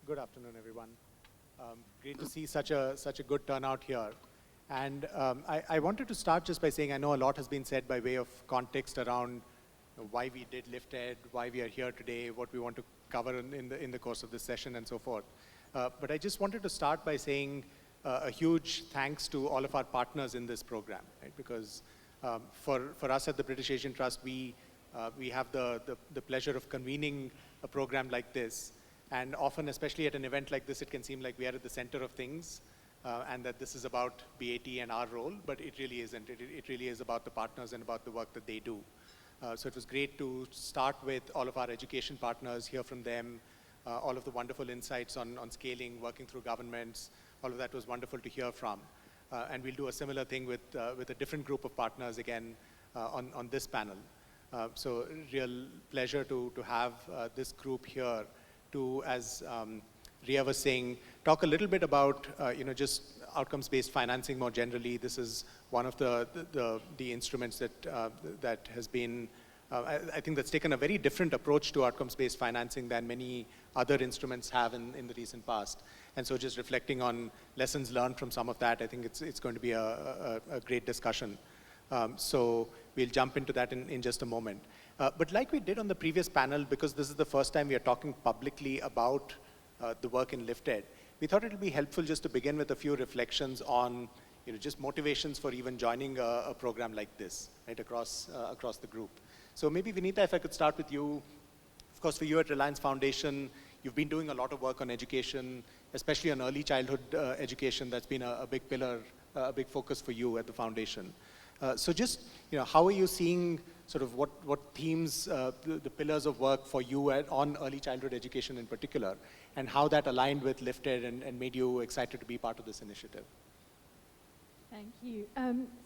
Good afternoon, everyone. Great to see such a good turnout here. And I wanted to start just by saying I know a lot has been said by way of context around why we did LiftEd, why we are here today, what we want to cover in the course of this session, and so forth. But I just wanted to start by saying a huge thanks to all of our partners in this program, right? Because for us at the British Asian Trust, we have the pleasure of convening a program like this. And often, especially at an event like this, it can seem like we are at the center of things and that this is about BAT and our role, but it really isn't. It really is about the partners and about the work that they do. So it was great to start with all of our education partners, hear from them, all of the wonderful insights on scaling, working through governments. All of that was wonderful to hear from. And we'll do a similar thing with a different group of partners again on this panel. So real pleasure to have this group here to, as Ria was saying, talk a little bit about just outcomes-based financing more generally. This is one of the instruments that has been, I think that's taken a very different approach to outcomes-based financing than many other instruments have in the recent past. And so just reflecting on lessons learned from some of that, I think it's going to be a great discussion. So we'll jump into that in just a moment. But like we did on the previous panel, because this is the first time we are talking publicly about the work in LiftEd, we thought it would be helpful just to begin with a few reflections on just motivations for even joining a program like this, right, across the group. So maybe Vanita, if I could start with you. Of course, for you at Reliance Foundation, you've been doing a lot of work on education, especially on early childhood education. That's been a big pillar, a big focus for you at the foundation. So just, how are you seeing sort of what themes, the pillars of work for you on early childhood education in particular, and how that aligned with LiftEd and made you excited to be part of this initiative? Thank you.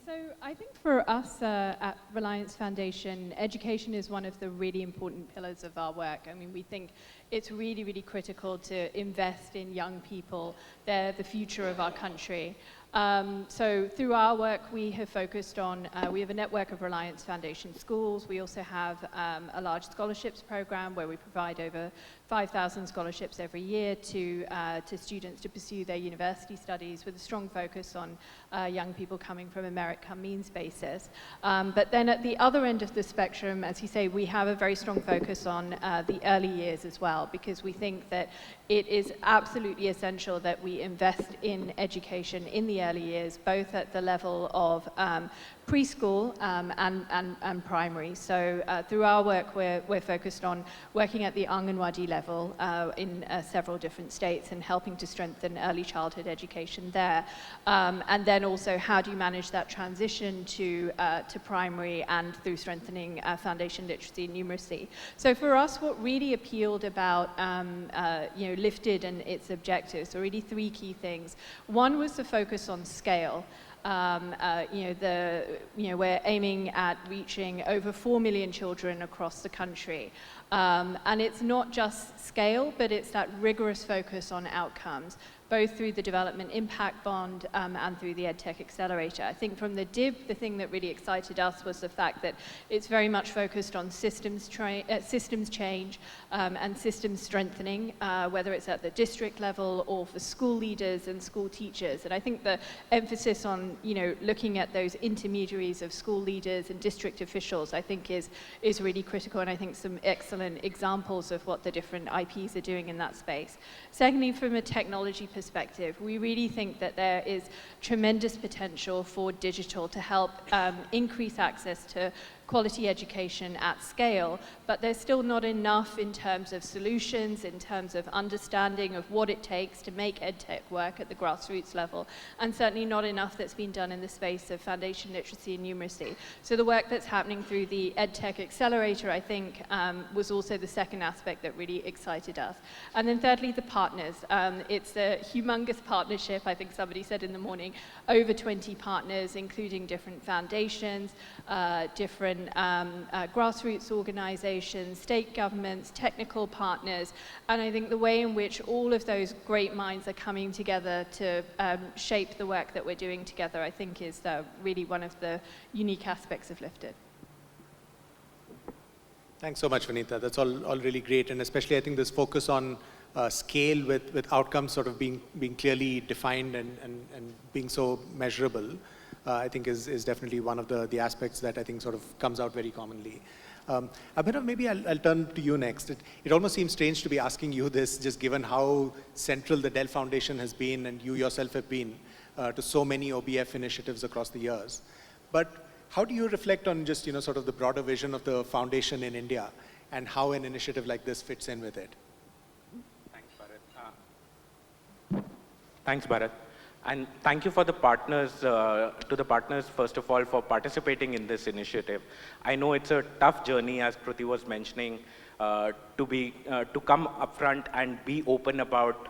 So I think for us at Reliance Foundation, education is one of the really important pillars of our work. I mean, we think it's really, really critical to invest in young people. They're the future of our country. So through our work, we have focused on, we have a network of Reliance Foundation schools. We also have a large scholarships program where we provide over 5,000 scholarships every year to students to pursue their university studies with a strong focus on young people coming from a merit-come-means basis. But then at the other end of the spectrum, as you say, we have a very strong focus on the early years as well, because we think that it is absolutely essential that we invest in education in the early years, both at the level of preschool and primary. So through our work, we're focused on working at the Anganwadi level in several different states and helping to strengthen early childhood education there. And then also, how do you manage that transition to primary and through strengthening foundation literacy and numeracy? So for us, what really appealed about LiftEd and its objectives are really three key things. One was the focus on scale. We're aiming at reaching over 4 million children across the country. And it's not just scale, but it's that rigorous focus on outcomes, both through the Development Impact Bond and through the EdTech Accelerator. I think from the DIB, the thing that really excited us was the fact that it's very much focused on systems change and systems strengthening, whether it's at the district level or for school leaders and school teachers. And I think the emphasis on looking at those intermediaries of school leaders and district officials, I think is really critical, and I think some excellent examples of what the different IPs are doing in that space. Secondly, from a technology perspective, we really think that there is tremendous potential for digital to help increase access to quality education at scale, but there's still not enough in terms of solutions, in terms of understanding of what it takes to make EdTech work at the grassroots level, and certainly not enough that's been done in the space of foundation literacy and numeracy. So the work that's happening through the EdTech Accelerator, I think, was also the second aspect that really excited us. And then thirdly, the partners. It's a humongous partnership, I think somebody said in the morning, over 20 partners, including different foundations, different grassroots organizations, state governments, technical partners, and I think the way in which all of those great minds are coming together to shape the work that we're doing together, I think is really one of the unique aspects of LiftEd. Thanks so much, Vanita. That's all really great, and especially I think this focus on scale with outcomes sort of being clearly defined and being so measurable, I think is definitely one of the aspects that I think sort of comes out very commonly. Abhinav, maybe I'll turn to you next. It almost seems strange to be asking you this, just given how central the Dell Foundation has been and you yourself have been to so many OBF initiatives across the years. But how do you reflect on just, sort of the broader vision of the foundation in India and how an initiative like this fits in with it? Thanks, Bharat. Thanks, Bharat. And thank you for the partners, to the partners, first of all, for participating in this initiative. I know it's a tough journey, as Kruti was mentioning, to come upfront and be open about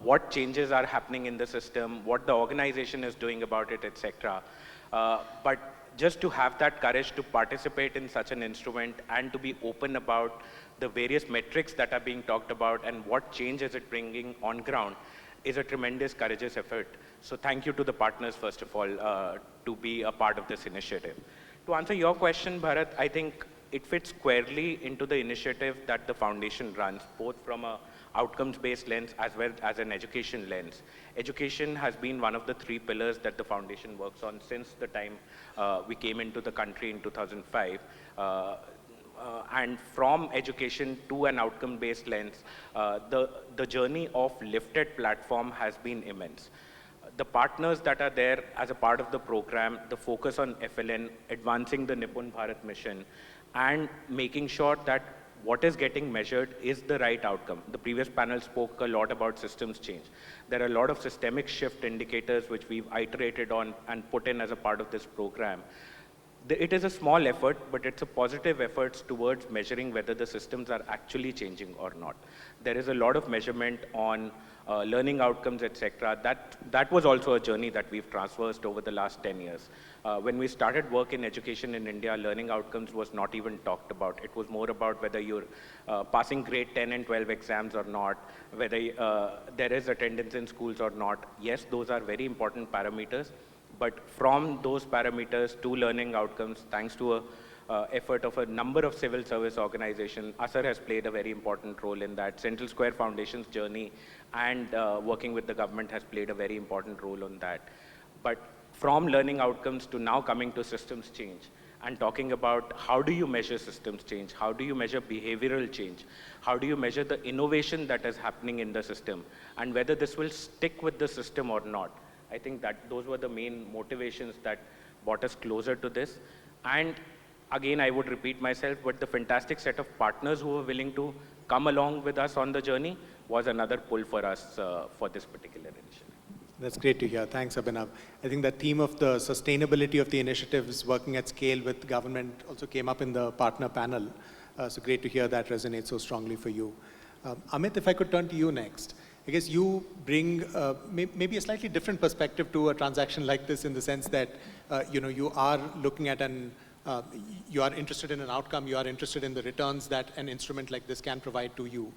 what changes are happening in the system, what the organization is doing about it, etc. But just to have that courage to participate in such an instrument and to be open about the various metrics that are being talked about and what change is it bringing on ground is a tremendous, courageous effort. So thank you to the partners, first of all, to be a part of this initiative. To answer your question, Bharat, I think it fits squarely into the initiative that the foundation runs, both from a outcomes-based lens as well as an education lens. Education has been one of the 3 pillars that the foundation works on since the time we came into the country in 2005. And from education to an outcome-based lens, the journey of LiftEd platform has been immense. The partners that are there as a part of the program, the focus on FLN, advancing the NIPUN Bharat mission, and making sure that what is getting measured is the right outcome. The previous panel spoke a lot about systems change. There are a lot of systemic shift indicators which we've iterated on and put in as a part of this program. It is a small effort, but it's a positive effort towards measuring whether the systems are actually changing or not. There is a lot of measurement on learning outcomes, etc. That was also a journey that we've traversed over the last 10 years. When we started work in education in India, learning outcomes was not even talked about. It was more about whether you're passing grade 10 and 12 exams or not, whether there is attendance in schools or not. Yes, those are very important parameters. But from those parameters to learning outcomes, thanks to a effort of a number of civil service organizations, ASAR has played a very important role in that. Central Square Foundation's journey and working with the government has played a very important role on that. But from learning outcomes to now coming to systems change and talking about how do you measure systems change, how do you measure behavioral change, how do you measure the innovation that is happening in the system, and whether this will stick with the system or not. I think that those were the main motivations that brought us closer to this. And again, I would repeat myself, but the fantastic set of partners who were willing to come along with us on the journey was another pull for us for this particular initiative. That's great to hear. Thanks, Abhinav. I think the theme of the sustainability of the initiatives working at scale with government also came up in the partner panel. So great to hear that resonate so strongly for you. Amit, if I could turn to you next. I guess you bring maybe a slightly different perspective to a transaction like this in the sense that, you are looking at you are interested in an outcome, you are interested in the returns that an instrument like this can provide to you,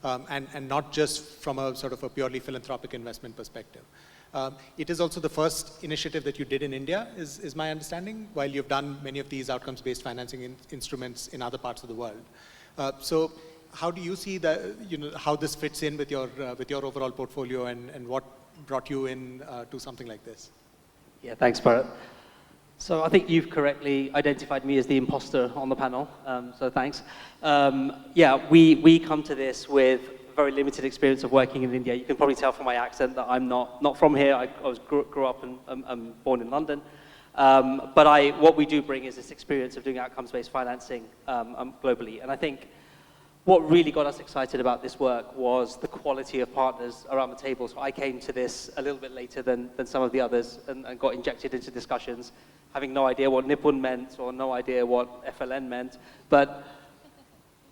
and not just from a sort of a purely philanthropic investment perspective. It is also the first initiative that you did in India, is my understanding, while you've done many of these outcomes-based financing instruments in other parts of the world. So how do you see how this fits in with your overall portfolio and what brought you in to something like this? Yeah, thanks, Bharat. So I think you've correctly identified me as the imposter on the panel, so thanks. Yeah, we come to this with very limited experience of working in India. You can probably tell from my accent that I'm not from here. I grew up and born in London. But what we do bring is this experience of doing outcomes-based financing globally. And I think what really got us excited about this work was the quality of partners around the table. So I came to this a little bit later than some of the others and got injected into discussions, having no idea what NIPUN meant or no idea what FLN meant, but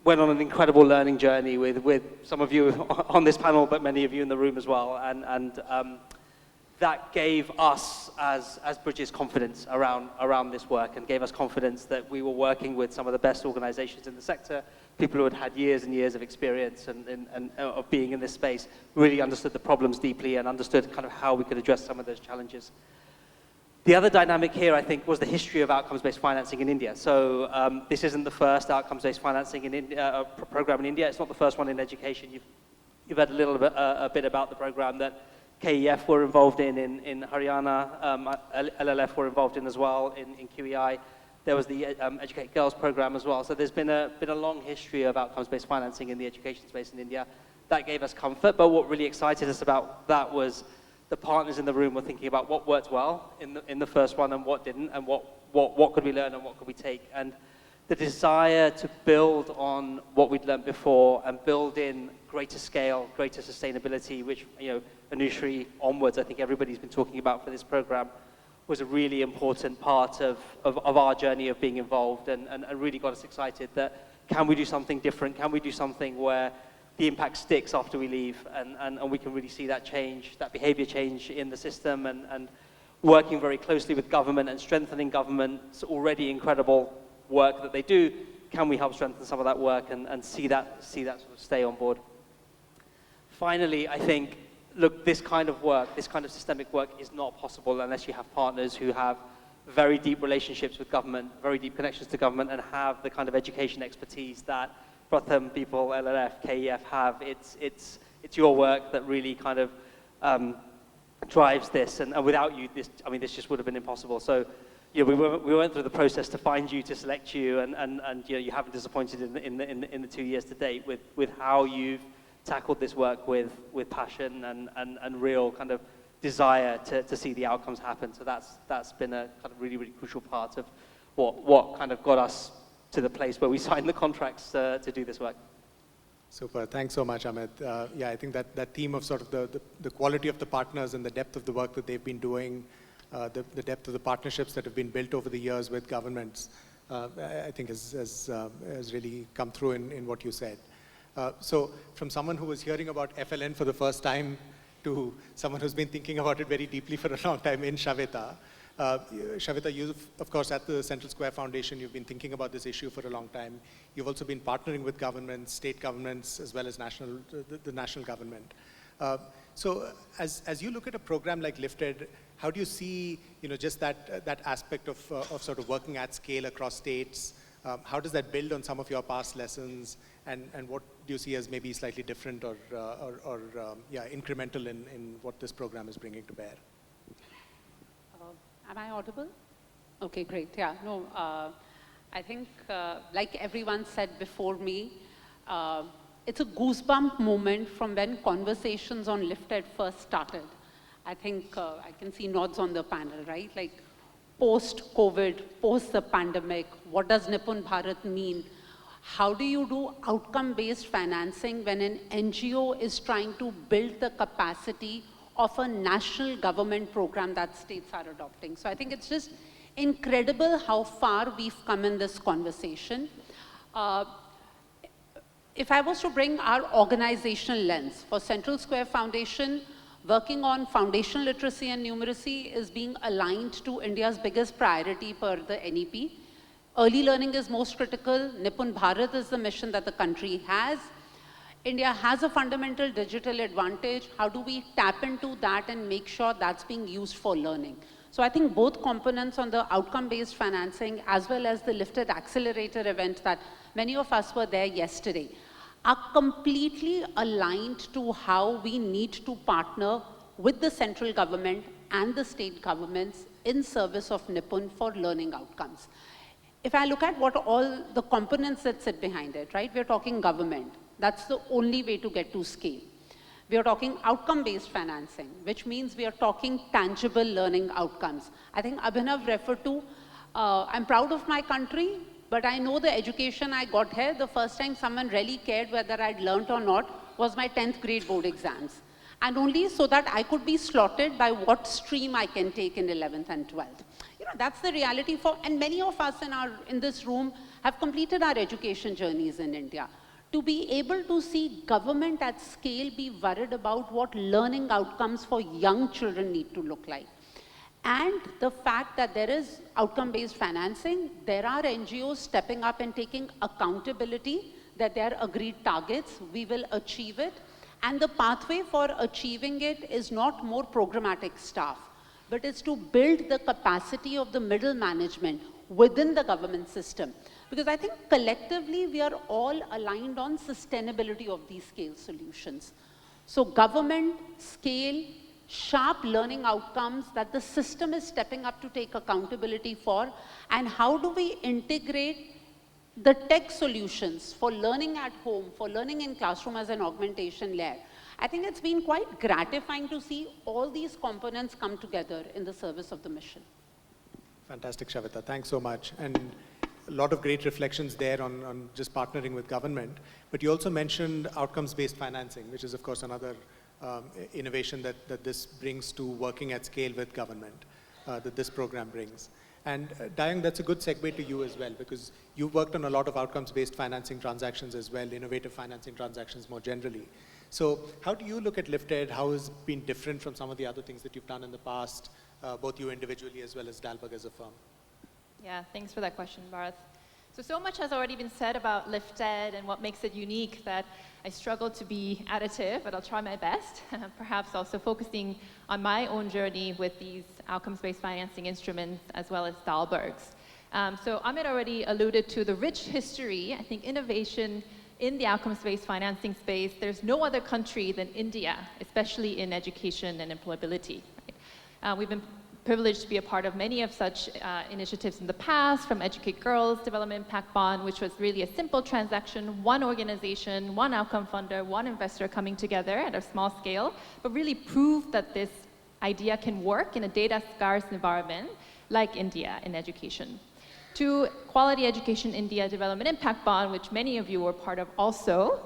went on an incredible learning journey with some of you on this panel, but many of you in the room as well. And that gave us as Bridges confidence around this work and gave us confidence that we were working with some of the best organizations in the sector, people who had years and years of experience and of being in this space, really understood the problems deeply and understood kind of how we could address some of those challenges. The other dynamic here, I think, was the history of outcomes-based financing in India. So this isn't the first outcomes-based financing in India, program in India. It's not the first one in education. you've heard a bit about the program that KEF were involved in Haryana, LLF were involved in as well in QEI. There was the Educate Girls program as well. So there's been a long history of outcomes-based financing in the education space in India. That gave us comfort, but what really excited us about that was the partners in the room were thinking about what worked well in the first one and what didn't, and what could we learn and what could we take. And the desire to build on what we'd learned before and build in greater scale, greater sustainability, which, Anushree onwards, I think everybody's been talking about for this program, was a really important part of our journey of being involved, and really got us excited that can we do something different? Can we do something where the impact sticks after we leave, and we can really see that change, that behavior change in the system, and working very closely with government and strengthening government's already incredible work that they do. Can we help strengthen some of that work and see that sort of stay on board? Finally, I think, look, this kind of work, this kind of systemic work is not possible unless you have partners who have very deep relationships with government, very deep connections to government, and have the kind of education expertise that Pratham people, LLF, KEF have. It's your work that really kind of drives this, and without you, this just would have been impossible. So, we went through the process to find you, to select you, and you haven't disappointed in the 2 years to date with how you've tackled this work with passion and real kind of desire to see the outcomes happen. So that's been a kind of really, really crucial part of what kind of got us to the place where we signed the contracts to do this work. Super. Thanks so much, Amit. I think that theme of sort of the quality of the partners and the depth of the work that they've been doing, the depth of the partnerships that have been built over the years with governments, I think has really come through in what you said. So from someone who was hearing about FLN for the first time to someone who's been thinking about it very deeply for a long time in Shaveta, Shaveta, you've, of course, at the Central Square Foundation, you've been thinking about this issue for a long time. You've also been partnering with governments, state governments, as well as the national government. So as you look at a program like LiftEd, how do you see, just that aspect of sort of working at scale across states? How does that build on some of your past lessons? And what do you see as maybe slightly different or incremental in what this program is bringing to bear? Am I audible? Okay, great. Yeah, no, I think like everyone said before me, it's a goosebump moment from when conversations on LiftEd first started. I think I can see nods on the panel, right? Like post-COVID, post the pandemic, what does Nipun Bharat mean? How do you do outcome-based financing when an NGO is trying to build the capacity of a national government program that states are adopting? So I think it's just incredible how far we've come in this conversation. If I was to bring our organizational lens for Central Square Foundation, working on foundational literacy and numeracy is being aligned to India's biggest priority per the NEP. Early learning is most critical. Nipun Bharat is the mission that the country has. India has a fundamental digital advantage. How do we tap into that and make sure that's being used for learning? So I think both components on the outcome-based financing as well as the LiftEd Accelerator event that many of us were there yesterday are completely aligned to how we need to partner with the central government and the state governments in service of Nipun for learning outcomes. If I look at what all the components that sit behind it, right, we're talking government. That's the only way to get to scale. We are talking outcome-based financing, which means we are talking tangible learning outcomes. I think Abhinav referred to, I'm proud of my country, but I know the education I got here, the first time someone really cared whether I'd learned or not was my 10th grade board exams. And only so that I could be slotted by what stream I can take in 11th and 12th. That's the reality and many of us in this room have completed our education journeys in India. To be able to see government at scale be worried about what learning outcomes for young children need to look like. And the fact that there is outcome-based financing, there are NGOs stepping up and taking accountability that there are agreed targets, we will achieve it. And the pathway for achieving it is not more programmatic staff, but it's to build the capacity of the middle management within the government system. Because I think collectively we are all aligned on sustainability of these scale solutions. So government, scale, sharp learning outcomes that the system is stepping up to take accountability for, and how do we integrate the tech solutions for learning at home, for learning in classroom as an augmentation layer. I think it's been quite gratifying to see all these components come together in the service of the mission. Fantastic, Shaveta. Thanks so much. And a lot of great reflections there on just partnering with government. But you also mentioned outcomes-based financing, which is, of course, another innovation that this brings to working at scale with government, that this program brings. And Dayoung, that's a good segue to you as well, because you've worked on a lot of outcomes-based financing transactions as well, innovative financing transactions more generally. So how do you look at LiftEd? How has it been different from some of the other things that you've done in the past, both you individually as well as Dalberg as a firm? Yeah, thanks for that question, Bharath. So much has already been said about LiftEd and what makes it unique that I struggle to be additive, but I'll try my best. Perhaps also focusing on my own journey with these outcomes-based financing instruments as well as Dalberg's. So Amit already alluded to the rich history. I think innovation in the outcomes-based financing space, there's no other country than India, especially in education and employability. Right? We've been privileged to be a part of many of such initiatives in the past, from Educate Girls, Development Impact Bond, which was really a simple transaction, one organization, one outcome funder, one investor coming together at a small scale, but really proved that this idea can work in a data-scarce environment like India in education. To Quality Education India Development Impact Bond, which many of you were part of also,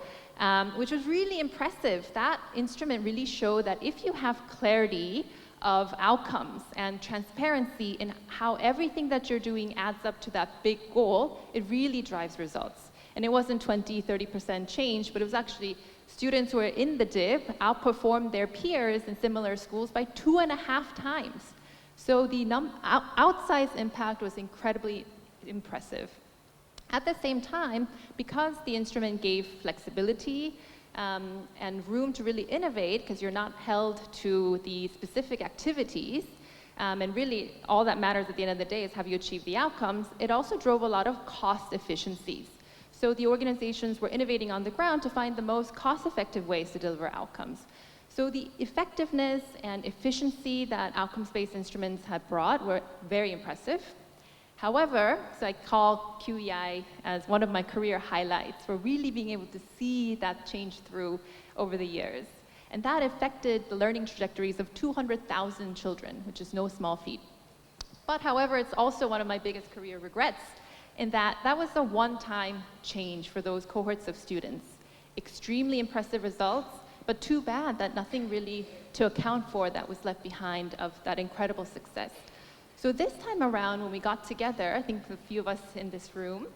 which was really impressive. That instrument really showed that if you have clarity of outcomes and transparency in how everything that you're doing adds up to that big goal, it really drives results. And it wasn't 20, 30% change, but it was actually students who were in the DIB outperformed their peers in similar schools by 2.5 times. So the outsized impact was incredibly impressive. At the same time, because the instrument gave flexibility and room to really innovate, because you're not held to the specific activities, and really all that matters at the end of the day is have you achieved the outcomes, it also drove a lot of cost efficiencies. So the organizations were innovating on the ground to find the most cost-effective ways to deliver outcomes. So the effectiveness and efficiency that outcomes-based instruments had brought were very impressive. However, so I call QEI as one of my career highlights for really being able to see that change through over the years. And that affected the learning trajectories of 200,000 children, which is no small feat. But however, it's also one of my biggest career regrets in that that was a one-time change for those cohorts of students. Extremely impressive results, but too bad that nothing really to account for that was left behind of that incredible success. So this time around, when we got together, I think a few of us in this room,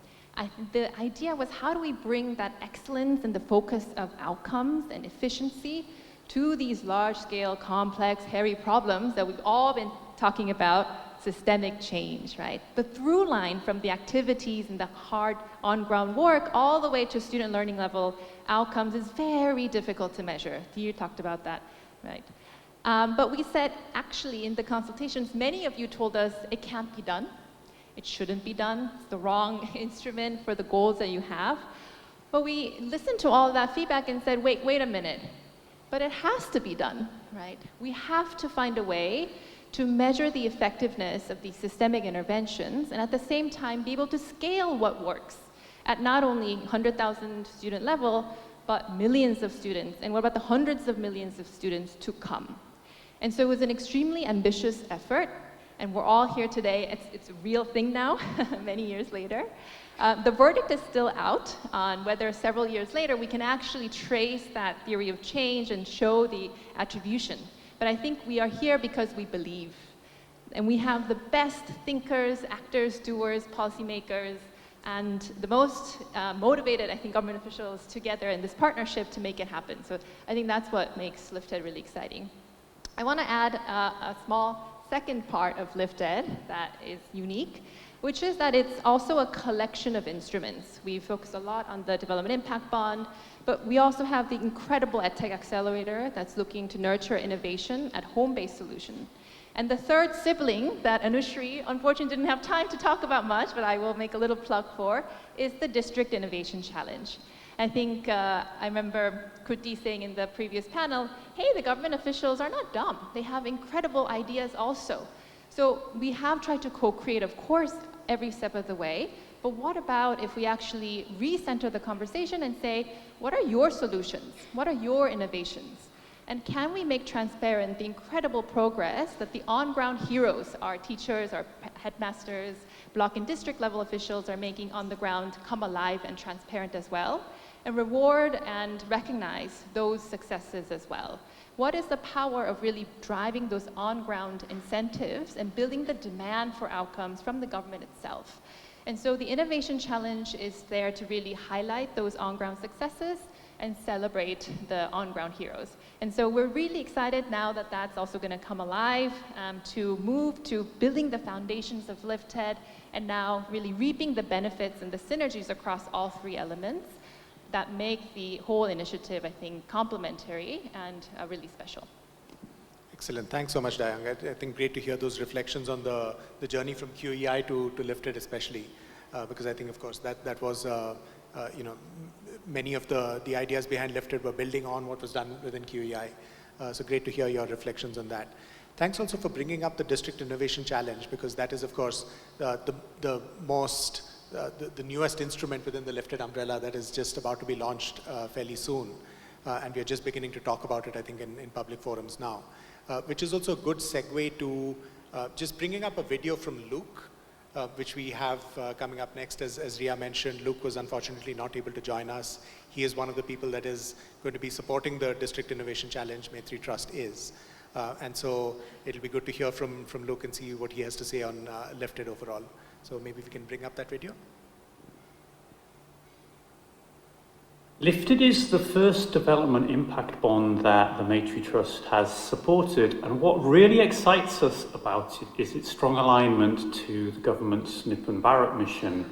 the idea was how do we bring that excellence and the focus of outcomes and efficiency to these large-scale, complex, hairy problems that we've all been talking about, systemic change, right? The through line from the activities and the hard on-ground work all the way to student learning level outcomes is very difficult to measure. You talked about that, right? But we said, actually, in the consultations, many of you told us it can't be done. It shouldn't be done. It's the wrong instrument for the goals that you have. But we listened to all of that feedback and said, wait a minute. But it has to be done, right? We have to find a way to measure the effectiveness of these systemic interventions and at the same time be able to scale what works at not only 100,000 student level, but millions of students. And what about the hundreds of millions of students to come? And so it was an extremely ambitious effort, and we're all here today. It's a real thing now, many years later. The verdict is still out on whether several years later we can actually trace that theory of change and show the attribution. But I think we are here because we believe. And we have the best thinkers, actors, doers, policymakers, and the most motivated, I think, government officials together in this partnership to make it happen. So I think that's what makes LiftEd really exciting. I want to add a small second part of LiftEd that is unique, which is that it's also a collection of instruments. We focus a lot on the Development Impact Bond, but we also have the incredible EdTech Accelerator that's looking to nurture innovation at home-based solutions. And the third sibling that Anushri, unfortunately, didn't have time to talk about much, but I will make a little plug for, is the District Innovation Challenge. I think I remember Kruti saying in the previous panel, hey, the government officials are not dumb. They have incredible ideas also. So we have tried to co-create, of course, every step of the way. But what about if we actually recenter the conversation and say, what are your solutions? What are your innovations? And can we make transparent the incredible progress that the on-ground heroes, our teachers, our headmasters, block and district level officials are making on the ground come alive and transparent as well? And reward and recognize those successes as well. What is the power of really driving those on-ground incentives and building the demand for outcomes from the government itself? And so the Innovation Challenge is there to really highlight those on-ground successes and celebrate the on-ground heroes. And so we're really excited now that that's also going to come alive, to move to building the foundations of LiftEd and now really reaping the benefits and the synergies across all three elements that make the whole initiative, I think, complementary and really special. Excellent. Thanks so much, Dayoung. I think great to hear those reflections on the journey from QEI to LiftEd especially, because I think, of course, that was, you know, many of the ideas behind LiftEd were building on what was done within QEI. So great to hear your reflections on that. Thanks also for bringing up the District Innovation Challenge, because that is, of course, the newest instrument within the LiftEd umbrella that is just about to be launched fairly soon. And we are just beginning to talk about it, I think, in public forums now. Which is also a good segue to just bringing up a video from Luke, which we have coming up next. As Ria mentioned, Luke was unfortunately not able to join us. He is one of the people that is going to be supporting the District Innovation Challenge, Maitree Trust is. And so it'll be good to hear from Luke and see what he has to say on LiftEd overall. So maybe we can bring up that video. LiftEd is the first development impact bond that the Maitree Trust has supported, and what really excites us about it is its strong alignment to the government's NIPUN Bharat mission.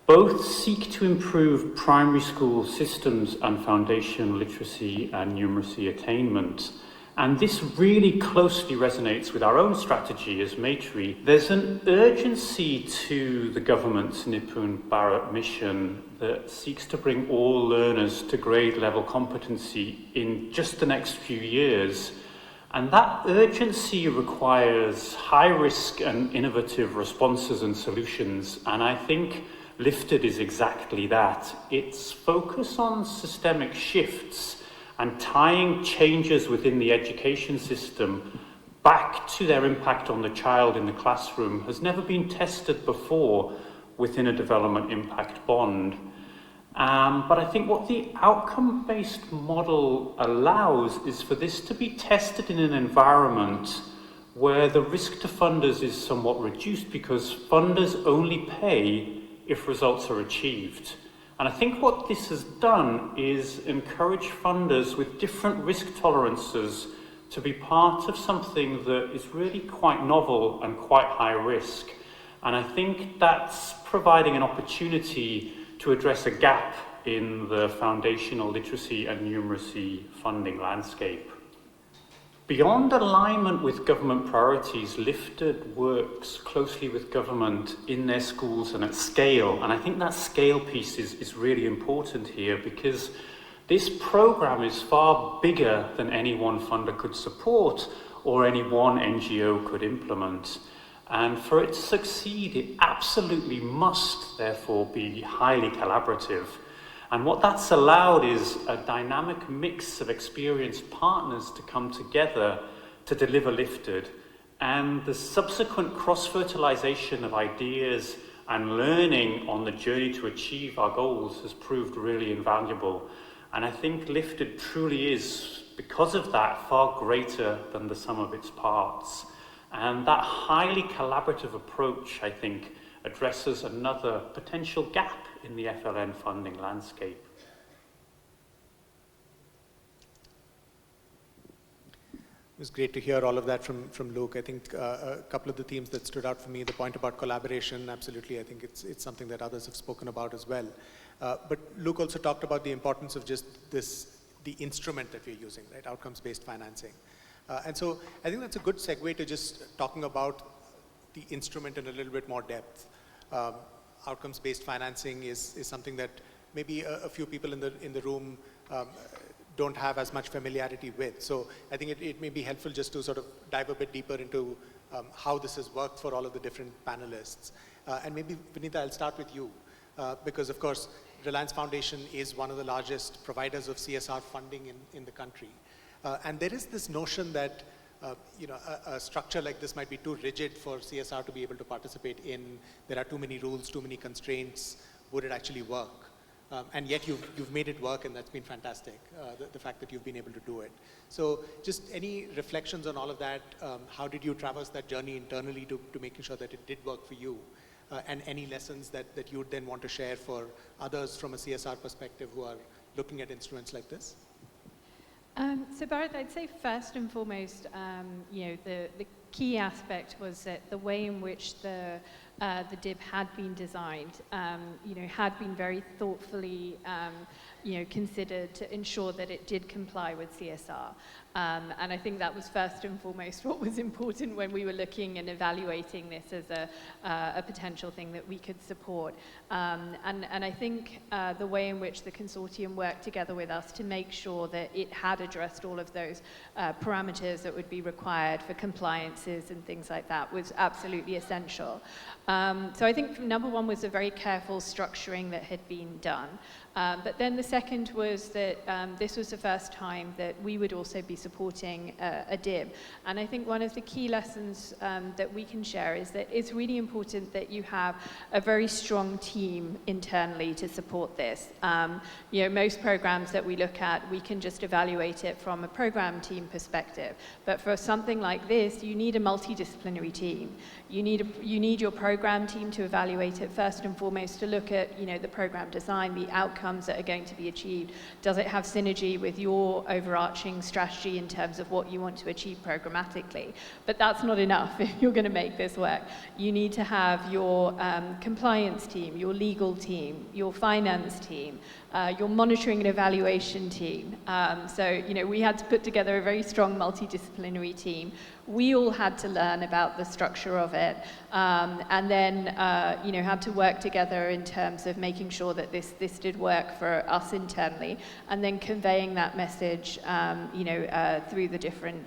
Both seek to improve primary school systems and foundation literacy and numeracy attainment. And this really closely resonates with our own strategy as Maitree. There's an urgency to the government's NIPUN Bharat mission that seeks to bring all learners to grade level competency in just the next few years. And that urgency requires high risk and innovative responses and solutions. And I think LiftEd is exactly that. Its focus on systemic shifts and tying changes within the education system back to their impact on the child in the classroom has never been tested before within a development impact bond. But I think what the outcome-based model allows is for this to be tested in an environment where the risk to funders is somewhat reduced because funders only pay if results are achieved. And I think what this has done is encourage funders with different risk tolerances to be part of something that is really quite novel and quite high risk. And I think that's providing an opportunity to address a gap in the foundational literacy and numeracy funding landscape. Beyond alignment with government priorities, LiftEd works closely with government in their schools and at scale. And I think that scale piece is really important here because this program is far bigger than any one funder could support or any one NGO could implement. And for it to succeed, it absolutely must, therefore, be highly collaborative. And what that's allowed is a dynamic mix of experienced partners to come together to deliver LiftEd. And the subsequent cross-fertilization of ideas and learning on the journey to achieve our goals has proved really invaluable. And I think LiftEd truly is, because of that, far greater than the sum of its parts. And that highly collaborative approach, I think, addresses another potential gap in the FLN funding landscape. It was great to hear all of that from Luke. I think a couple of the themes that stood out for me, the point about collaboration, absolutely, I think it's something that others have spoken about as well. But Luke also talked about the importance of just the instrument that we're using, right, outcomes-based financing. And so I think that's a good segue to just talking about the instrument in a little bit more depth. Outcomes-based financing is something that maybe a few people in the room don't have as much familiarity with. So I think it may be helpful just to sort of dive a bit deeper into how this has worked for all of the different panelists. And maybe, Vanita, I'll start with you, because of course, Reliance Foundation is one of the largest providers of CSR funding in the country. And there is this notion that a structure like this might be too rigid for CSR to be able to participate in. There are too many rules, too many constraints. Would it actually work? And yet you've made it work, and that's been fantastic, the fact that you've been able to do it. So just any reflections on all of that? How did you traverse that journey internally to making sure that it did work for you? And any lessons that you would then want to share for others from a CSR perspective who are looking at instruments like this? So Bharat, I'd say first and foremost, the key aspect was that the way in which the DIB had been designed, had been very thoughtfully, considered to ensure that it did comply with CSR. And I think that was first and foremost what was important when we were looking and evaluating this as a potential thing that we could support. And I think the way in which the consortium worked together with us to make sure that it had addressed all of those parameters that would be required for compliances and things like that was absolutely essential. So I think number one was a very careful structuring that had been done. But then the second was that this was the first time that we would also be supporting a DIB. And I think one of the key lessons that we can share is that it's really important that you have a very strong team internally to support this. Most programs that we look at, we can just evaluate it from a program team perspective. But for something like this, you need a multidisciplinary team. You need your program team to evaluate it first and foremost, to look at the program design, the outcomes that are going to be achieved. Does it have synergy with your overarching strategy in terms of what you want to achieve programmatically? But that's not enough if you're going to make this work. You need to have your compliance team, your legal team, your finance team, your monitoring and evaluation team. So we had to put together a very strong multidisciplinary team. We all had to learn about the structure of it, and then had to work together in terms of making sure that this did work for us internally, and then conveying that message through the different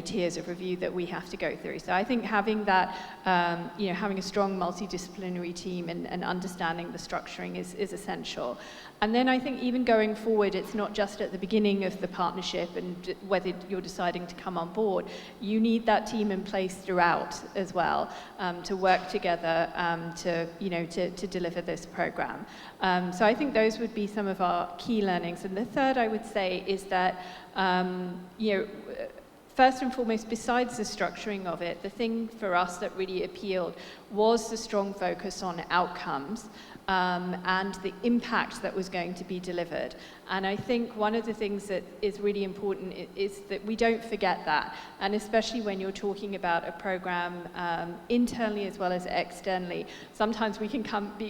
tiers of review that we have to go through. So I think having that, having a strong multidisciplinary team and understanding the structuring is essential. And then I think even going forward, it's not just at the beginning of the partnership and whether you're deciding to come on board. You need that team in place throughout as well, to work together to deliver this program. So I think those would be some of our key learnings. And the third I would say is that first and foremost, besides the structuring of it, the thing for us that really appealed was the strong focus on outcomes and the impact that was going to be delivered. And I think one of the things that is really important is that we don't forget that. And especially when you're talking about a program internally as well as externally, sometimes we can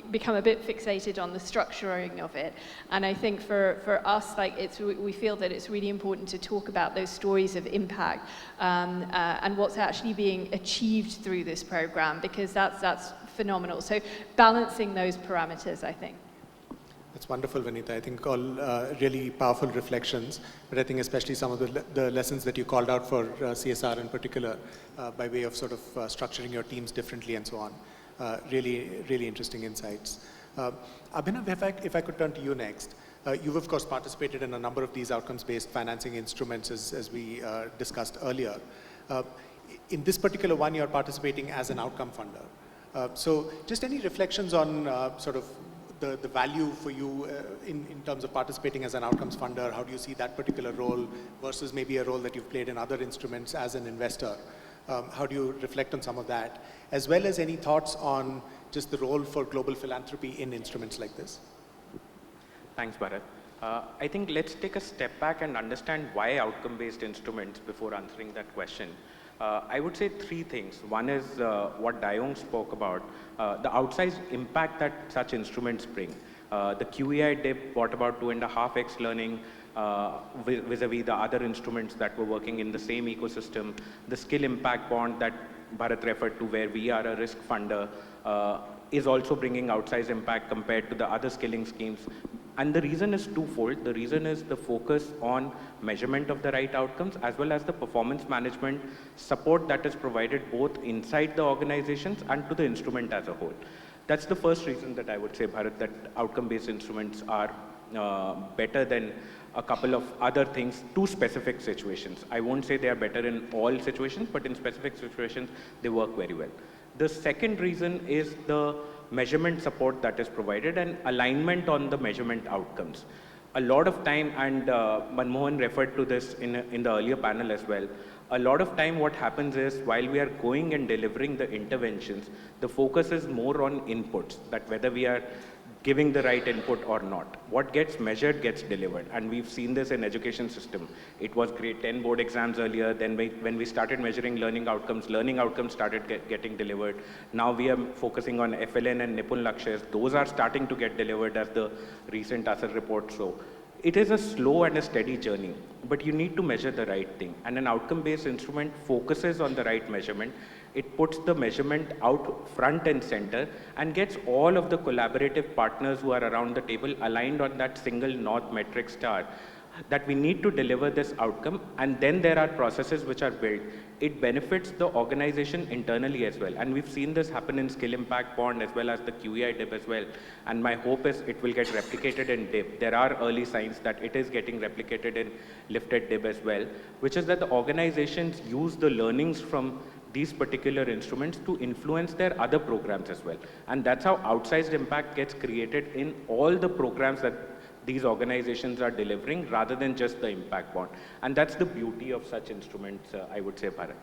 become a bit fixated on the structuring of it. And I think for us, we feel that it's really important to talk about those stories of impact and what's actually being achieved through this program, because that's phenomenal. So balancing those parameters, I think. That's wonderful, Vanita. I think all really powerful reflections, but I think especially some of the lessons that you called out for CSR in particular, by way of sort of structuring your teams differently and so on. Really, really interesting insights. Abhinav, if I could turn to you next. You've of course participated in a number of these outcomes-based financing instruments as we discussed earlier. In this particular one, you're participating as an outcome funder. So just any reflections on sort of the value for you in terms of participating as an outcomes funder? How do you see that particular role versus maybe a role that you've played in other instruments as an investor? How do you reflect on some of that? As well as any thoughts on just the role for global philanthropy in instruments like this? Thanks, Bharat. I think let's take a step back and understand why outcome-based instruments before answering that question. I would say three things. One is what Dayoung spoke about, the outsized impact that such instruments bring. The QEI DIP brought about 2.5x learning vis-a-vis the other instruments that were working in the same ecosystem. The skill impact bond that Bharat referred to, where we are a risk funder, is also bringing outsized impact compared to the other skilling schemes. And the reason is twofold. The reason is the focus on measurement of the right outcomes as well as the performance management support that is provided both inside the organizations and to the instrument as a whole. That's the first reason that I would say, Bharath, that outcome-based instruments are better than a couple of other things to specific situations. I won't say they are better in all situations, but in specific situations, they work very well. The second reason is the measurement support that is provided and alignment on the measurement outcomes. A lot of time, and Manmohan referred to this in the earlier panel as well, a lot of time what happens is while we are going and delivering the interventions, the focus is more on inputs, that whether we are giving the right input or not. What gets measured gets delivered, and we've seen this in education system. It was grade 10 board exams earlier, then when we started measuring learning outcomes started getting delivered. Now we are focusing on FLN and NIPUN Lakshyas. Those are starting to get delivered as the recent ASER report show. It is a slow and a steady journey, but you need to measure the right thing. And an outcome-based instrument focuses on the right measurement. It puts the measurement out front and center and gets all of the collaborative partners who are around the table aligned on that single North metric star, that we need to deliver this outcome, and then there are processes which are built. It benefits the organization internally as well. And we've seen this happen in Skill Impact Bond as well as the QEI DIB as well. And my hope is it will get replicated in DIB. There are early signs that it is getting replicated in LiftEd DIB as well, which is that the organizations use the learnings from these particular instruments to influence their other programs as well. And that's how outsized impact gets created in all the programs that these organizations are delivering rather than just the impact bond. And that's the beauty of such instruments, I would say, Bharat.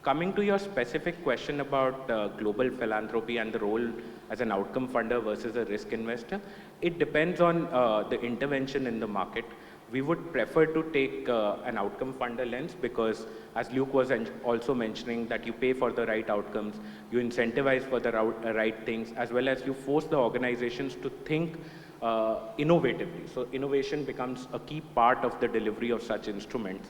Coming to your specific question about global philanthropy and the role as an outcome funder versus a risk investor, it depends on the intervention in the market. We would prefer to take an outcome funder lens because, as Luke was also mentioning, that you pay for the right outcomes, you incentivize for the right things, as well as you force the organizations to think innovatively. So innovation becomes a key part of the delivery of such instruments.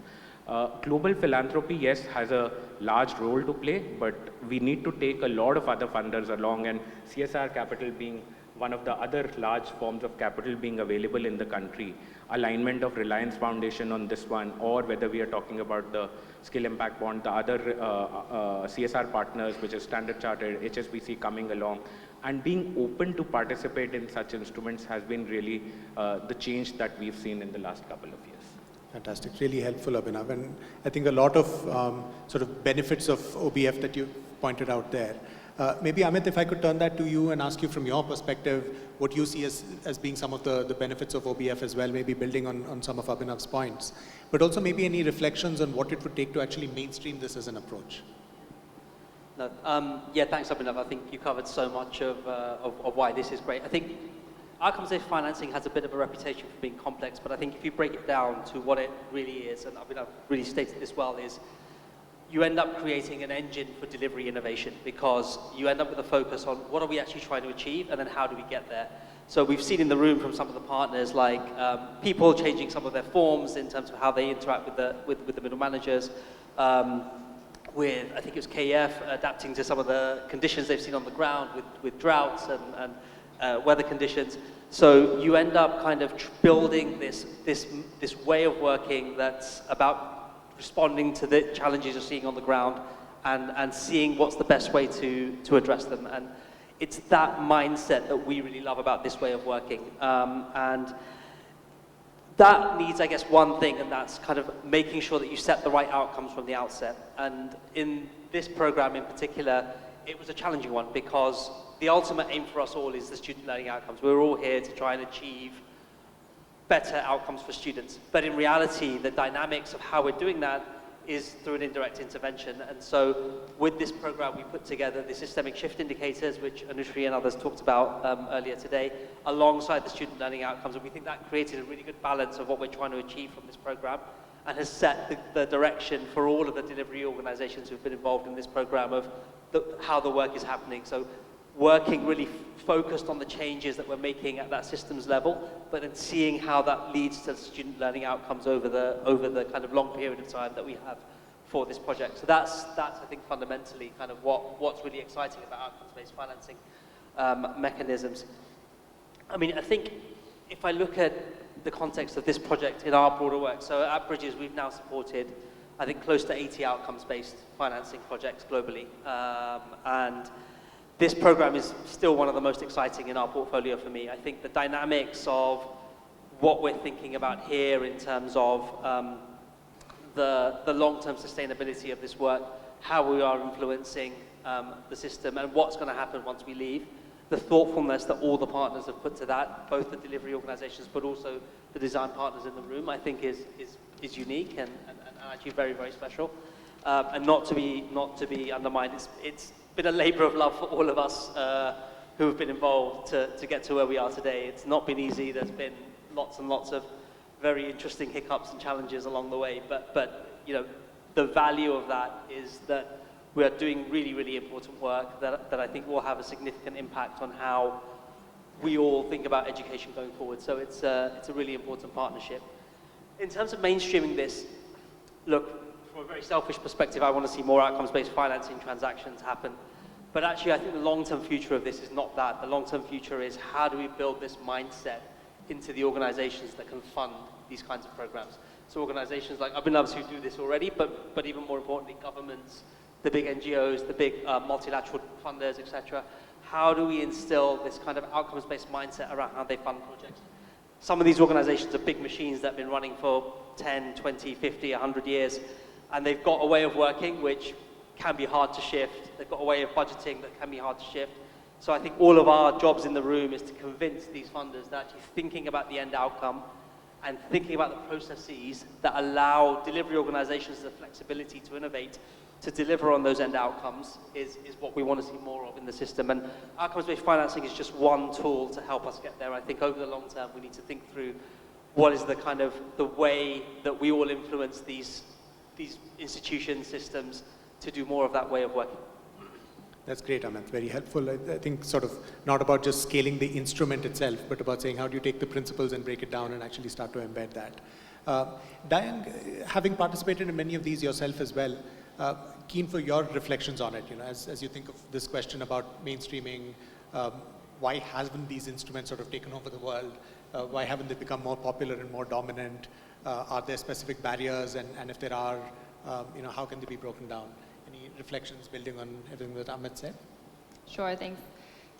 Global philanthropy, yes, has a large role to play, but we need to take a lot of other funders along, and CSR capital being one of the other large forms of capital being available in the country. Alignment of Reliance Foundation on this one, or whether we are talking about the Skill Impact Bond, the other CSR partners, which is Standard Chartered, HSBC coming along, and being open to participate in such instruments has been really the change that we've seen in the last couple of years. Fantastic, really helpful, Abhinav. And I think a lot of sort of benefits of OBF that you pointed out there. Maybe Amit, if I could turn that to you and ask you from your perspective, what you see as being some of the benefits of OBF as well, maybe building on some of Abhinav's points, but also maybe any reflections on what it would take to actually mainstream this as an approach. No, yeah, thanks, Abhinav. I think you covered so much of why this is great. I think outcomes-based financing has a bit of a reputation for being complex, but I think if you break it down to what it really is, and Abhinav really stated this well, is you end up creating an engine for delivery innovation because you end up with a focus on what are we actually trying to achieve and then how do we get there. So we've seen in the room from some of the partners like people changing some of their forms in terms of how they interact with the middle managers, with, I think it was KF, adapting to some of the conditions they've seen on the ground with droughts and weather conditions. So you end up kind of building this way of working that's about responding to the challenges you're seeing on the ground and seeing what's the best way to address them. And it's that mindset that we really love about this way of working. And that needs, I guess, one thing, and that's kind of making sure that you set the right outcomes from the outset. And in this program in particular, it was a challenging one because the ultimate aim for us all is the student learning outcomes. We're all here to try and achieve better outcomes for students. But in reality, the dynamics of how we're doing that is through an indirect intervention. And so with this program, we put together the systemic shift indicators, which Anushree and others talked about earlier today, alongside the student learning outcomes. And we think that created a really good balance of what we're trying to achieve from this program and has set the direction for all of the delivery organizations who've been involved in this program of how the work is happening. So working really focused on the changes that we're making at that systems level, but then seeing how that leads to student learning outcomes over the kind of long period of time that we have for this project. So that's I think fundamentally kind of what's really exciting about outcomes-based financing. mechanisms. I mean, I think if I look at the context of this project in our broader work, so at Bridges we've now supported, I think, close to 80 outcomes-based financing projects globally. And this program is still one of the most exciting in our portfolio for me. I think the dynamics of what we're thinking about here in terms of the long-term sustainability of this work, how we are influencing the system, and what's going to happen once we leave. The thoughtfulness that all the partners have put to that, both the delivery organizations, but also the design partners in the room, I think is unique and actually very, very special. And not to be undermined, it's been a labor of love for all of us who have been involved to get to where we are today. It's not been easy. There's been lots and lots of very interesting hiccups and challenges along the way. But you know, the value of that is that we are doing really, really important work that I think will have a significant impact on how we all think about education going forward. So it's a really important partnership. In terms of mainstreaming this, look, from a very selfish perspective, I want to see more outcomes-based financing transactions happen. But actually, I think the long-term future of this is not that. The long-term future is how do we build this mindset into the organizations that can fund these kinds of programs. So organizations like Abhinav's who do this already, but even more importantly, governments, the big NGOs, the big multilateral funders, etc. How do we instill this kind of outcomes-based mindset around how they fund projects? Some of these organizations are big machines that have been running for 10, 20, 50, 100 years, and they've got a way of working which can be hard to shift. They've got a way of budgeting that can be hard to shift. So I think all of our jobs in the room is to convince these funders that actually thinking about the end outcome and thinking about the processes that allow delivery organizations the flexibility to innovate, to deliver on those end outcomes is what we want to see more of in the system. And outcomes-based financing is just one tool to help us get there. I think over the long term, we need to think through what is the kind of the way that we all influence these institution systems to do more of that way of working. That's great, Amit. Very helpful. I think sort of not about just scaling the instrument itself, but about saying how do you take the principles and break it down and actually start to embed that. Dayoung, having participated in many of these yourself as well, keen for your reflections on it, you know, as you think of this question about mainstreaming, why haven't these instruments sort of taken over the world? Why haven't they become more popular and more dominant? Are there specific barriers? And if there are, you know, how can they be broken down? Any reflections building on everything that Amit said? Sure, thanks.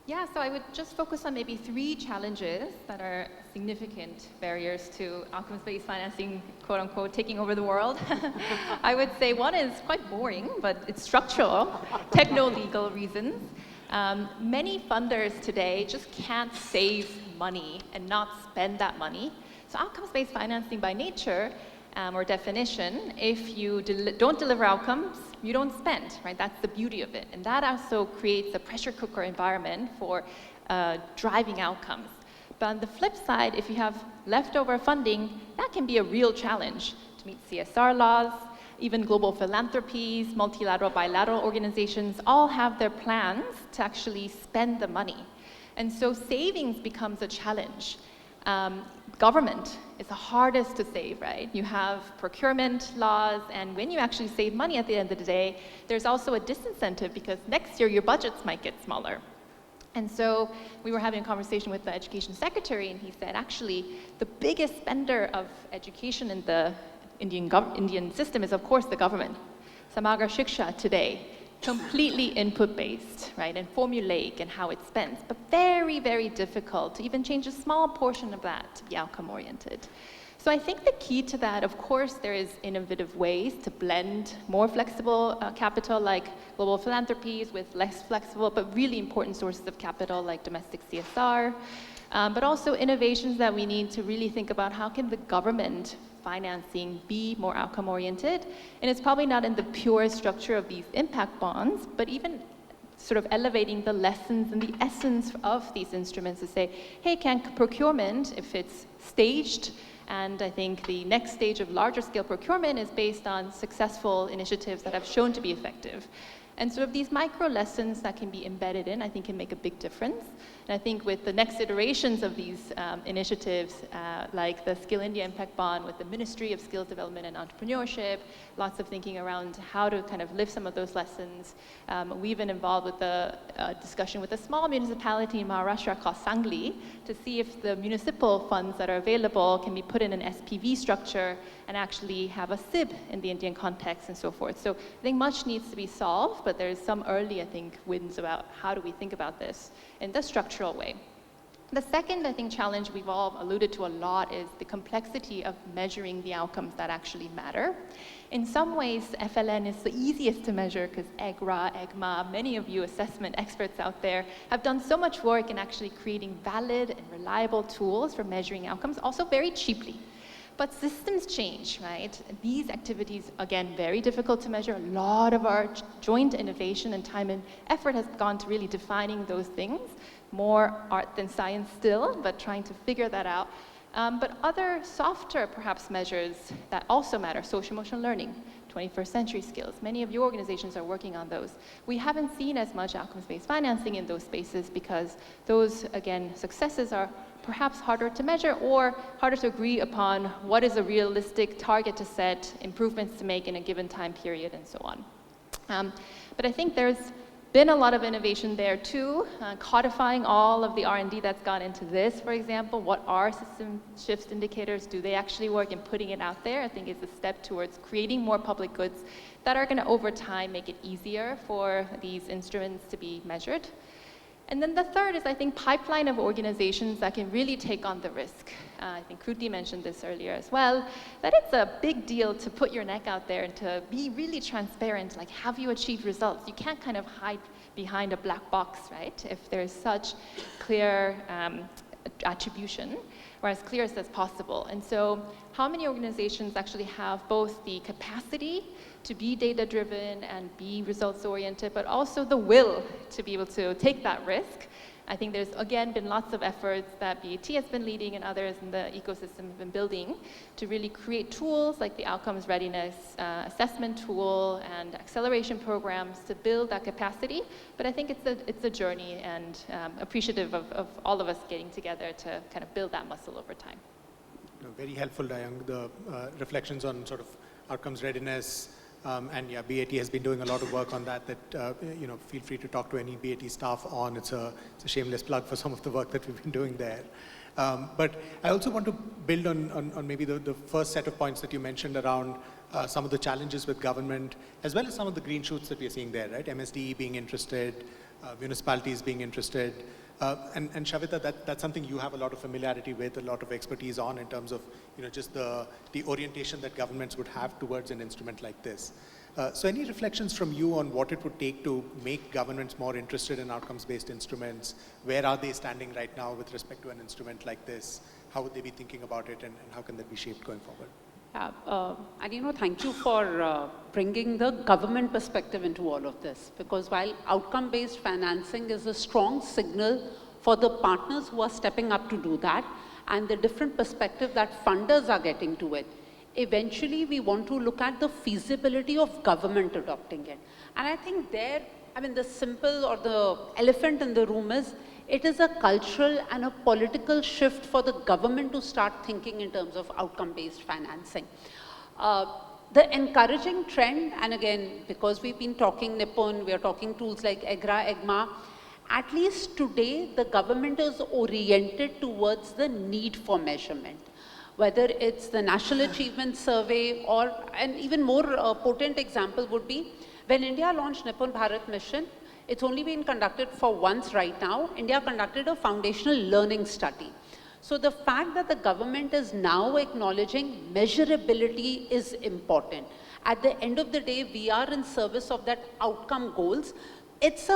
Yeah, so I would just focus on maybe 3 challenges that are significant barriers to outcomes-based financing, quote unquote, taking over the world. I would say one is quite boring, but it's structural, techno-legal reasons. Many funders today just can't save money and not spend that money. So outcomes-based financing by nature, or definition, if you don't deliver outcomes, you don't spend, right? That's the beauty of it. And that also creates a pressure cooker environment for driving outcomes. But on the flip side, if you have leftover funding, that can be a real challenge to meet CSR laws. Even global philanthropies, multilateral, bilateral organizations all have their plans to actually spend the money. And so savings becomes a challenge. Government is the hardest to save, right? You have procurement laws, and when you actually save money at the end of the day, there's also a disincentive because next year your budgets might get smaller. And so we were having a conversation with the education secretary, and he said, actually, the biggest spender of education in the Indian system is, of course, the government. Samagra Shiksha today, completely input-based, right, and formulaic in how it spends, but very, very difficult to even change a small portion of that to be outcome-oriented. So I think the key to that, of course, there is innovative ways to blend more flexible capital like global philanthropies with less flexible but really important sources of capital like domestic CSR, but also innovations that we need to really think about how can the government financing be more outcome-oriented. And it's probably not in the pure structure of these impact bonds, but even sort of elevating the lessons and the essence of these instruments to say, hey, can procurement, if it's staged, and I think the next stage of larger scale procurement is based on successful initiatives that have shown to be effective. And sort of these micro lessons that can be embedded in, I think can make a big difference. And I think with the next iterations of these initiatives, like the Skill India Impact Bond with the Ministry of Skills Development and Entrepreneurship, lots of thinking around how to kind of live some of those lessons. We've been involved with the discussion with a small municipality in Maharashtra called Sangli to see if the municipal funds that are available can be put in an SPV structure and actually have a SIB in the Indian context and so forth. So I think much needs to be solved, but there's some early, I think, wins about how do we think about this in the structural way. The second, I think, challenge we've all alluded to a lot is the complexity of measuring the outcomes that actually matter. In some ways, FLN is the easiest to measure because EGRA, EGMA, many of you assessment experts out there have done so much work in actually creating valid and reliable tools for measuring outcomes, also very cheaply. But systems change, right? These activities, again, very difficult to measure. A lot of our joint innovation and time and effort has gone to really defining those things. More art than science still, but trying to figure that out. But other softer, perhaps, measures that also matter, social emotional learning, 21st century skills. Many of your organizations are working on those. We haven't seen as much outcomes-based financing in those spaces because those, again, successes are perhaps harder to measure or harder to agree upon what is a realistic target to set, improvements to make in a given time period, and so on. But I think there's been a lot of innovation there too, codifying all of the R&D that's gone into this, for example. What are system shifts indicators? Do they actually work? And putting it out there, I think, is a step towards creating more public goods that are going to, over time, make it easier for these instruments to be measured. And then the third is, I think, pipeline of organizations that can really take on the risk. I think Kruti mentioned this earlier as well, that it's a big deal to put your neck out there and to be really transparent, like, have you achieved results? You can't kind of hide behind a black box, right? If there's such clear attribution, or as clear as possible. And so how many organizations actually have both the capacity to be data-driven and be results-oriented, but also the will to be able to take that risk? I think there's, again, been lots of efforts that BAT has been leading and others in the ecosystem have been building to really create tools like the Outcomes Readiness Assessment Tool and acceleration programs to build that capacity. But I think it's a journey, and appreciative of all of us getting together to kind of build that muscle over time. Very helpful, Dayoung, the reflections on sort of outcomes readiness. And yeah, BAT has been doing a lot of work on that, you know, feel free to talk to any BAT staff on. It's a shameless plug for some of the work that we've been doing there. But I also want to build on maybe the first set of points that you mentioned around some of the challenges with government, as well as some of the green shoots that we're seeing there, right? MSDE being interested, municipalities being interested. And Shaveta, that's something you have a lot of familiarity with, a lot of expertise on in terms of, you know, just the orientation that governments would have towards an instrument like this. So any reflections from you on what it would take to make governments more interested in outcomes-based instruments? Where are they standing right now with respect to an instrument like this? How would they be thinking about it, and how can that be shaped going forward? And you know, thank you for bringing the government perspective into all of this, because while outcome-based financing is a strong signal for the partners who are stepping up to do that, and the different perspective that funders are getting to it, eventually we want to look at the feasibility of government adopting it. And I think there, I mean, the simple or the elephant in the room is, it is a cultural and a political shift for the government to start thinking in terms of outcome-based financing. The encouraging trend, and again, because we've been talking NIPUN, we are talking tools like EGRA, EGMA, at least today, the government is oriented towards the need for measurement. Whether it's the National Achievement Survey, or an even more potent example would be, when India launched NIPUN Bharat mission, it's only been conducted for once right now. India conducted a foundational learning study. So the fact that the government is now acknowledging measurability is important. At the end of the day, we are in service of that outcome goals. It's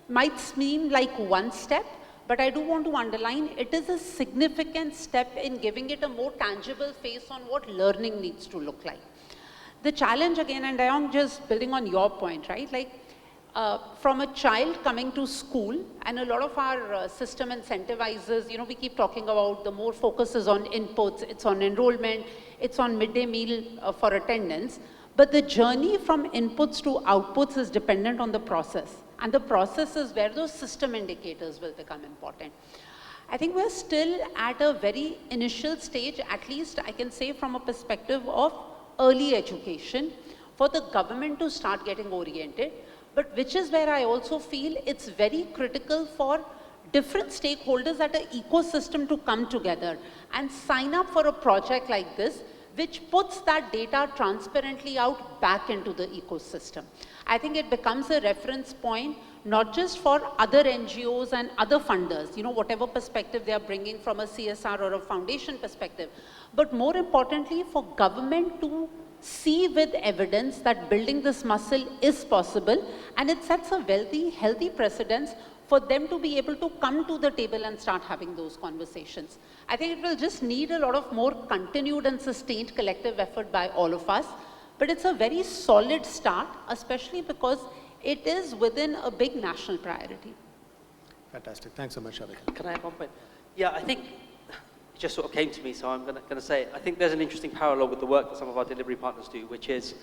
might seem like one step, but I do want to underline, it is a significant step in giving it a more tangible face on what learning needs to look like. The challenge again, and Dayoung, just building on your point, right? Like, from a child coming to school, and a lot of our system incentivizes, you know, we keep talking about the more focus is on inputs, it's on enrollment, it's on midday meal for attendance, but the journey from inputs to outputs is dependent on the process. and the processes where those system indicators will become important. I think we're still at a very initial stage, at least I can say from a perspective of early education, for the government to start getting oriented, but which is where I also feel it's very critical for different stakeholders at an ecosystem to come together and sign up for a project like this, which puts that data transparently out back into the ecosystem. I think it becomes a reference point, not just for other NGOs and other funders, you know, whatever perspective they are bringing from a CSR or a foundation perspective, but more importantly for government to see with evidence that building this muscle is possible, and it sets a healthy precedence for them to be able to come to the table and start having those conversations. I think it will just need a lot of more continued and sustained collective effort by all of us, but it's a very solid start, especially because it is within a big national priority. Fantastic. Thanks so much, Shaveta. Can I have one point? Yeah, I think it just sort of came to me, so I'm going to say it. I think there's an interesting parallel with the work that some of our delivery partners do, which is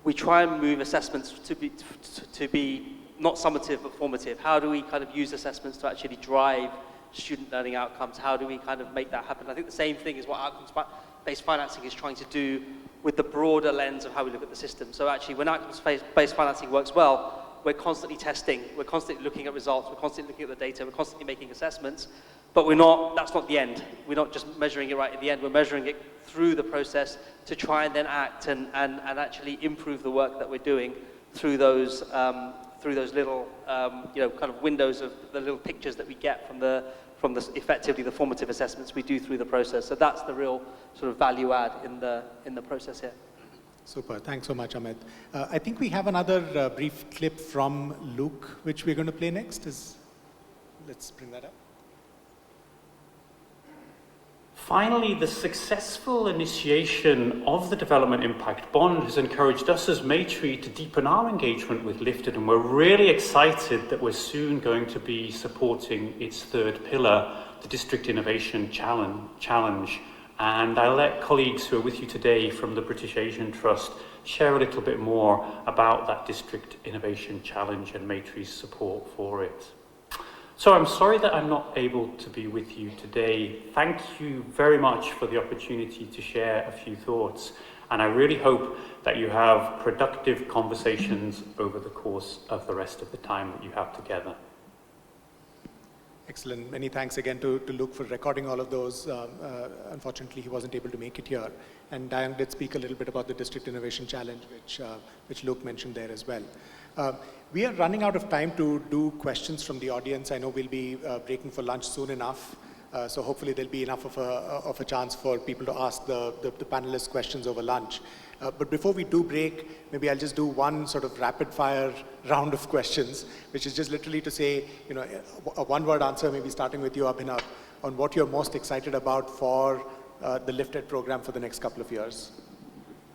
we try and move assessments to be not summative but formative. How do we kind of use assessments to actually drive student learning outcomes? How do we kind of make that happen? I think the same thing is what outcomes-based financing is trying to do with the broader lens of how we look at the system. So actually, when outcomes-based financing works well, we're constantly testing, we're constantly looking at results, we're constantly looking at the data, we're constantly making assessments, but that's not the end. We're not just measuring it right at the end, we're measuring it through the process to try and then act and actually improve the work that we're doing through those little, you know, kind of windows of the little pictures that we get from the effectively the formative assessments we do through the process. So that's the real sort of value add in the process here. Super. Thanks so much, Amit. I think we have another brief clip from Luke, which we're going to play next. Let's bring that up. Finally, the successful initiation of the Development Impact Bond has encouraged us as Maytree to deepen our engagement with LiftEd, and we're really excited that we're soon going to be supporting its third pillar, the District Innovation Challenge. And I'll let colleagues who are with you today from the British Asian Trust share a little bit more about that District Innovation Challenge and Maytree's support for it. So I'm sorry that I'm not able to be with you today. Thank you very much for the opportunity to share a few thoughts. And I really hope that you have productive conversations over the course of the rest of the time that you have together. Excellent. Many thanks again to Luke for recording all of those. Unfortunately, he wasn't able to make it here. And Dayoung did speak a little bit about the District Innovation Challenge, which Luke mentioned there as well. We are running out of time to do questions from the audience. I know we'll be breaking for lunch soon enough. So hopefully there'll be enough of a chance for people to ask the panelists questions over lunch. But before we do break, maybe I'll just do one sort of rapid fire round of questions, which is just literally to say, you know, a one-word answer, maybe starting with you, Abhinav, on what you're most excited about for the LiftEd program for the next couple of years.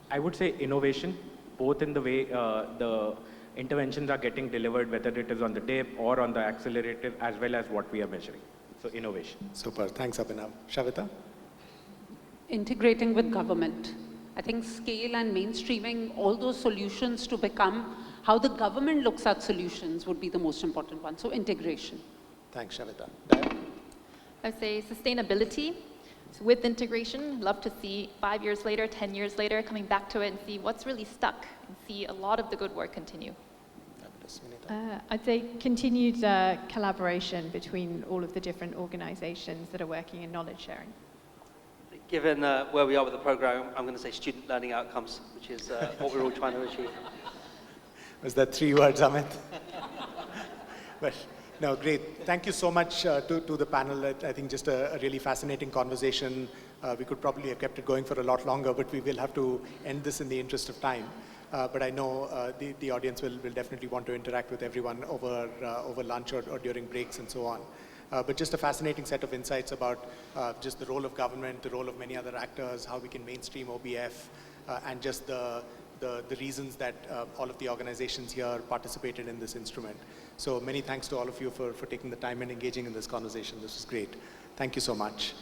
I would say innovation, both in the way the interventions are getting delivered, whether it is on the tip or on the accelerator, as well as what we are measuring. So innovation. Super. Thanks, Abhinav. Shaveta? Integrating with government. I think scale and mainstreaming all those solutions to become how the government looks at solutions would be the most important one. So integration. Thanks, Shaveta. Dayoung? I'd say sustainability. So with integration, love to see 5 years later, 10 years later, coming back to it and see what's really stuck and see a lot of the good work continue. I'd say continued collaboration between all of the different organizations that are working in knowledge sharing. Given where we are with the program, I'm going to say student learning outcomes, which is what we're all trying to achieve. Was that 3 words, Amit? Well, no, great. Thank you so much to the panel. I think just a really fascinating conversation. We could probably have kept it going for a lot longer, but we will have to end this in the interest of time. But I know the audience will definitely want to interact with everyone over lunch or during breaks and so on. But just a fascinating set of insights about just the role of government, the role of many other actors, how we can mainstream OBF, and just the reasons that all of the organizations here participated in this instrument. So many thanks to all of you for taking the time and engaging in this conversation. This was great. Thank you so much.